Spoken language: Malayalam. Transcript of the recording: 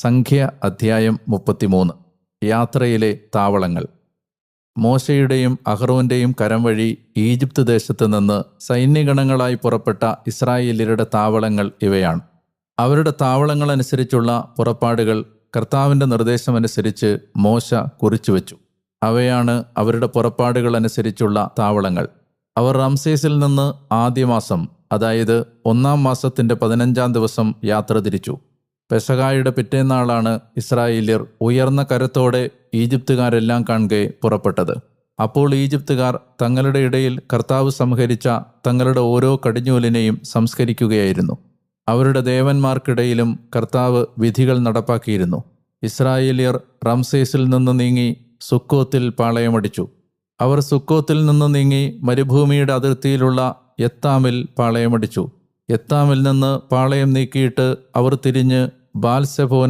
സംഖ്യ അധ്യായം 33. യാത്രയിലെ താവളങ്ങൾ. മോശയുടെയും അഹ്റോന്റെയും കരം വഴി ഈജിപ്ത് ദേശത്ത് നിന്ന് സൈന്യഗണങ്ങളായി പുറപ്പെട്ട ഇസ്രായേല്യരുടെ താവളങ്ങൾ ഇവയാണ്. അവരുടെ താവളങ്ങളനുസരിച്ചുള്ള പുറപ്പാടുകൾ കർത്താവിൻ്റെ നിർദ്ദേശമനുസരിച്ച് മോശ കുറിച്ചുവെച്ചു. അവയാണ് അവരുടെ പുറപ്പാടുകളനുസരിച്ചുള്ള താവളങ്ങൾ. അവർ റംസേസിൽ നിന്ന് ആദ്യ മാസം, അതായത് 1-ാം മാസത്തിൻ്റെ 15-ാം ദിവസം യാത്ര തിരിച്ചു. പെസഹായുടെ പിറ്റേന്നാളാണ് ഇസ്രായേല്യർ ഉയർന്ന കരത്തോടെ ഈജിപ്തുകാരെല്ലാം കാണെ പുറപ്പെട്ടത്. അപ്പോൾ ഈജിപ്തുകാർ തങ്ങളുടെ ഇടയിൽ കർത്താവ് സംഹരിച്ച തങ്ങളുടെ ഓരോ കടിഞ്ഞൂലിനെയും സംസ്കരിക്കുകയായിരുന്നു. അവരുടെ ദേവന്മാർക്കിടയിലും കർത്താവ് വിധികൾ നടപ്പാക്കിയിരുന്നു. ഇസ്രായേല്യർ റംസേസിൽ നിന്ന് നീങ്ങി സുക്കോത്തിൽ പാളയമടിച്ചു. അവർ സുക്കോത്തിൽ നിന്ന് നീങ്ങി മരുഭൂമിയുടെ അതിർത്തിയിലുള്ള യത്താമിൽ പാളയമടിച്ചു. യത്താമിൽ നിന്ന് പാളയം നീക്കിയിട്ട് അവർ തിരിഞ്ഞ് ബാൽസെഫോൻ